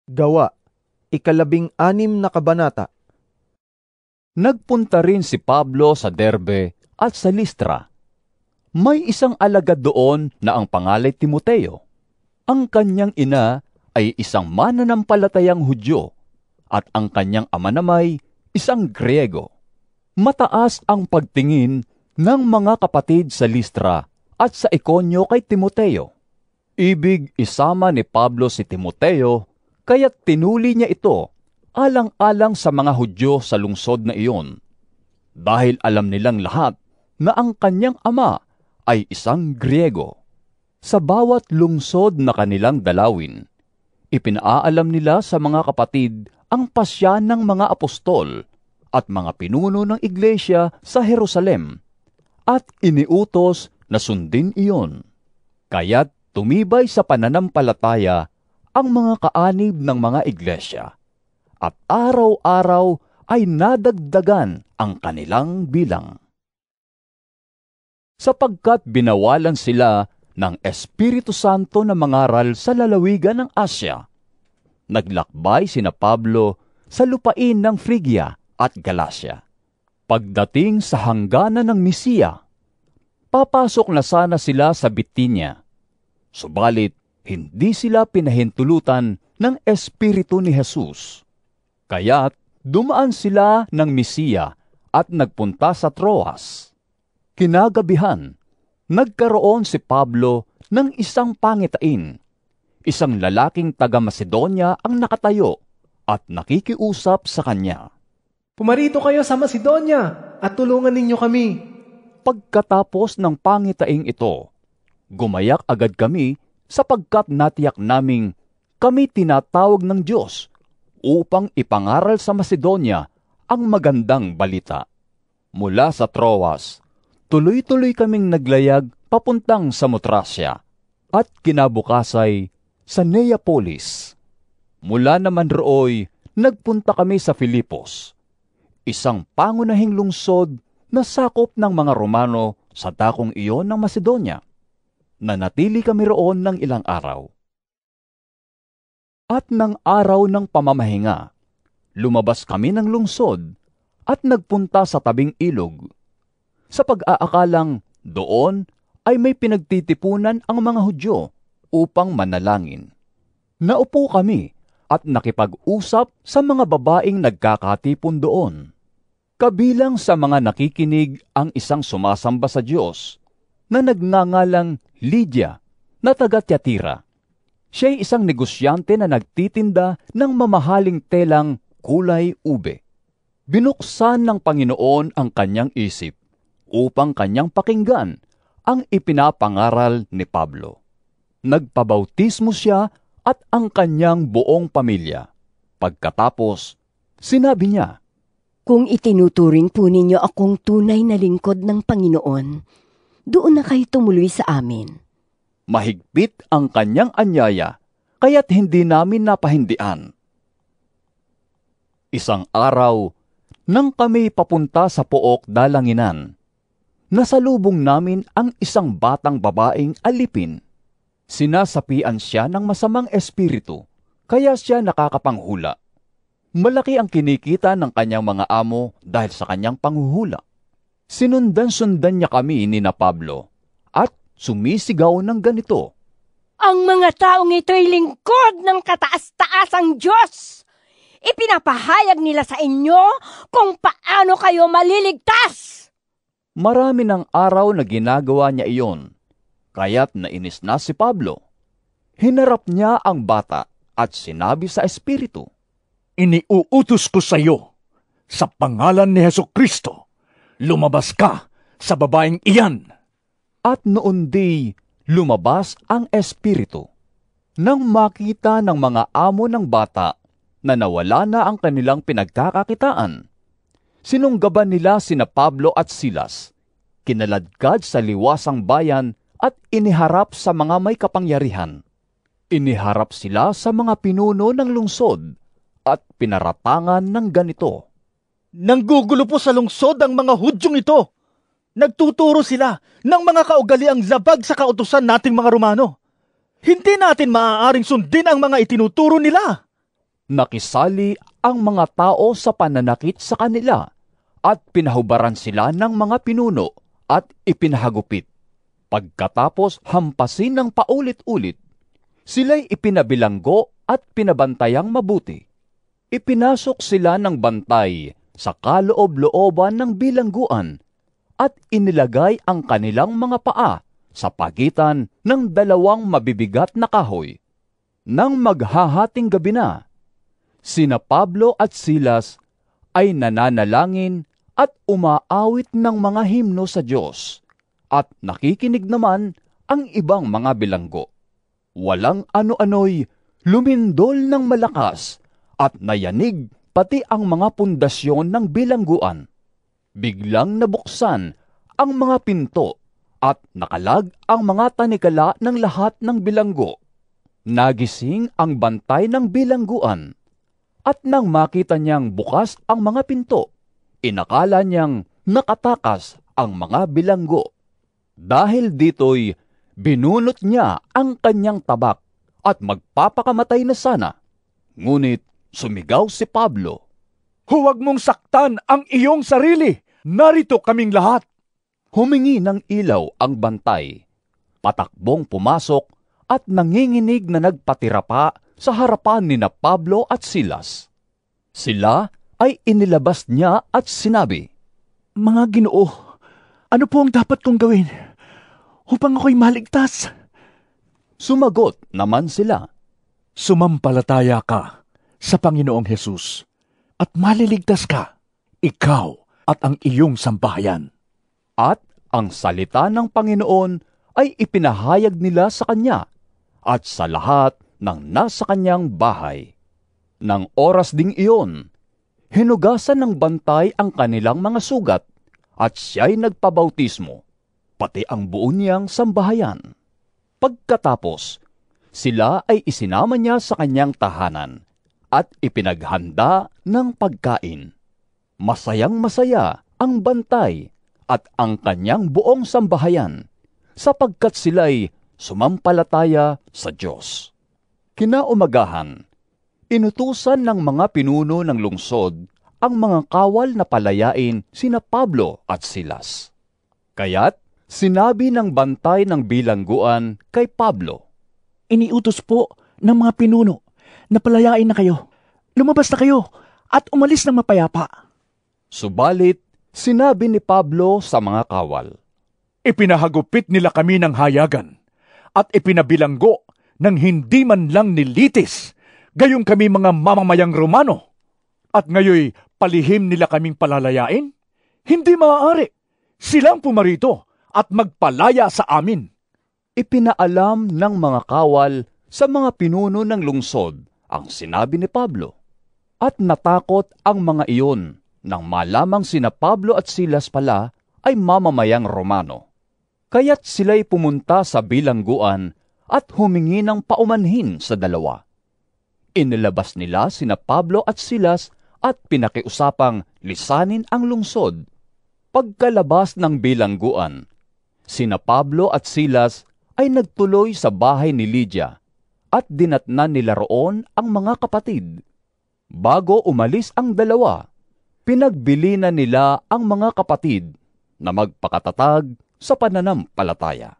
Gawa, 16 na kabanata. Nagpunta rin si Pablo sa Derbe at sa Listra. May isang alagad doon na ang pangalay Timoteo. Ang kanyang ina ay isang mananampalatayang Hudyo at ang kanyang ama namay isang Griego. Mataas ang pagtingin ng mga kapatid sa Listra at sa Ikonyo kay Timoteo. Ibig isama ni Pablo si Timoteo, kaya't tinuli niya ito alang-alang sa mga Hudyo sa lungsod na iyon. Dahil alam nilang lahat na ang kanyang ama ay isang Griego. Sa bawat lungsod na kanilang dalawin, ipinaalam nila sa mga kapatid ang pasya ng mga apostol at mga pinuno ng iglesia sa Jerusalem, at iniutos na sundin iyon. Kaya't tumibay sa pananampalataya ang mga kaanib ng mga iglesia, at araw-araw ay nadagdagan ang kanilang bilang. Sapagkat binawalan sila ng Espiritu Santo na mangaral sa lalawigan ng Asya, naglakbay sina Pablo sa lupain ng Phrygia at Galacia. Pagdating sa hangganan ng Misia, papasok na sana sila sa Bitinya. Subalit, hindi sila pinahintulutan ng Espiritu ni Jesus. Kaya't dumaan sila ng Misia at nagpunta sa Troas. Kinagabihan, nagkaroon si Pablo ng isang pangitain. Isang lalaking taga-Macedonia ang nakatayo at nakikiusap sa kanya. Pumarito kayo sa Macedonia at tulungan ninyo kami. Pagkatapos ng pangitaing ito, gumayak agad kami sapagkat natiyak naming kami tinatawag ng Diyos upang ipangaral sa Macedonia ang magandang balita. Mula sa Troas, tuloy-tuloy kaming naglayag papuntang Samotracia at kinabukasay sa Neapolis. Mula naman rooy, nagpunta kami sa Filipos, isang pangunahing lungsod na sakop ng mga Romano sa dakong iyon ng Macedonia. Nanatili kami roon ng ilang araw. At ng araw ng pamamahinga, lumabas kami ng lungsod at nagpunta sa tabing ilog. Sa pag-aakalang doon ay may pinagtitipunan ang mga Hudyo upang manalangin. Naupo kami at nakipag-usap sa mga babaeng nagkakatipon doon. Kabilang sa mga nakikinig ang isang sumasamba sa Diyos na nagngangalang Lydia na taga-Tiatira. Siya'y isang negosyante na nagtitinda ng mamahaling telang kulay ube. Binuksan ng Panginoon ang kanyang isip upang kanyang pakinggan ang ipinapangaral ni Pablo. Nagpabautismo siya at ang kanyang buong pamilya. Pagkatapos, sinabi niya, "Kung itinuturing po ninyo akong tunay na lingkod ng Panginoon, doon na kayo tumuloy sa amin." Mahigpit ang kanyang anyaya, kaya't hindi namin napahindian. Isang araw, nang kami papunta sa Pook Dalanginan, nasalubong namin ang isang batang babaeng alipin. Sinasapian siya ng masamang espiritu, kaya siya nakakapanghula. Malaki ang kinikita ng kanyang mga amo dahil sa kanyang panghuhula. Sinundan-sundan niya kami ni na Pablo at sumisigaw ng ganito, "Ang mga taong ito'y lingkod ng kataas-taasang Diyos. Ipinapahayag nila sa inyo kung paano kayo maliligtas." Marami ng araw na ginagawa niya iyon, kaya't nainis na si Pablo. Hinarap niya ang bata at sinabi sa espiritu, "Iniuutos ko sa iyo, sa pangalan ni Hesukristo, lumabas ka sa babaeng iyan." At noon di lumabas ang espiritu. Nang makita ng mga amo ng bata na nawala na ang kanilang pinagkakakitaan, sinunggaban nila sina Pablo at Silas, kinaladkad sa liwasang bayan at iniharap sa mga may kapangyarihan. Iniharap sila sa mga pinuno ng lungsod at pinaratangan ng ganito, "Nanggugulo po sa lungsod ang mga Hudyong ito. Nagtuturo sila ng mga kaugaliang labag sa kautusan nating mga Romano. Hindi natin maaaring sundin ang mga itinuturo nila." Nakisali ang mga tao sa pananakit sa kanila at pinahubaran sila ng mga pinuno at ipinahagupit. Pagkatapos hampasin ng paulit-ulit, sila'y ipinabilanggo at pinabantayang mabuti. Ipinasok sila ng bantay sa kaloob-looban ng bilangguan at inilagay ang kanilang mga paa sa pagitan ng dalawang mabibigat na kahoy. Nang maghahating gabi na, sina Pablo at Silas ay nananalangin at umaawit ng mga himno sa Diyos, at nakikinig naman ang ibang mga bilanggo. Walang ano-ano'y lumindol ng malakas at nayanig pati ang mga pundasyon ng bilangguan. Biglang nabuksan ang mga pinto at nakalag ang mga tanikala ng lahat ng bilanggo. Nagising ang bantay ng bilangguan, at nang makita niyang bukas ang mga pinto, inakala niyang nakatakas ang mga bilanggo. Dahil dito'y binunot niya ang kanyang tabak at magpapakamatay na sana. Ngunit sumigaw si Pablo, Huwag mong saktan ang iyong sarili! Narito kaming lahat! Humingi ng ilaw ang bantay. Patakbong pumasok at nanginginig na nagpatira pa sa harapan ni na Pablo at Silas. Sila ay inilabas niya at sinabi, Mga Ginoo, ano po ang dapat kong gawin upang ako'y maligtas? Sumagot naman sila, Sumampalataya ka sa Panginoong Hesus at maliligtas ka, ikaw at ang iyong sambahayan. at ang salita ng Panginoon ay ipinahayag nila sa kanya at sa lahat ng nasa kanyang bahay. Nang oras ding iyon, hinugasan ng bantay ang kanilang mga sugat at siya'y nagpabautismo, pati ang buo niyang sambahayan. Pagkatapos, sila ay isinama niya sa kanyang tahanan at ipinaghanda ng pagkain. Masayang-masaya ang bantay at ang kanyang buong sambahayan sapagkat sila'y sumampalataya sa Diyos. Kinaumagahan, inutusan ng mga pinuno ng lungsod ang mga kawal na palayain sina Pablo at Silas. Kaya't sinabi ng bantay ng bilangguan kay Pablo, Iniutos po ng mga pinuno na palayain na kayo. Lumabas na kayo at umalis ng mapayapa. Subalit, sinabi ni Pablo sa mga kawal, Ipinahagupit nila kami ng hayagan at ipinabilanggo ng hindi man lang nilitis, gayong kami mga mamamayang Romano. At ngayoy palihim nila kaming palalayain? Hindi maaari. Silang pumarito at magpalaya sa amin. Ipinaalam ng mga kawal sa mga pinuno ng lungsod ang sinabi ni Pablo. At natakot ang mga iyon nang malamang sina Pablo at Silas pala ay mamamayang Romano. Kaya't sila'y pumunta sa bilangguan at humingi ng paumanhin sa dalawa. Inilabas nila sina Pablo at Silas at pinakiusapang lisanin ang lungsod. Pagkalabas ng bilangguan, sina Pablo at Silas ay nagtuloy sa bahay ni Lydia at dinatnan nila roon ang mga kapatid. Bago umalis ang dalawa, pinagbili na nila ang mga kapatid na magpakatatag sa pananampalataya.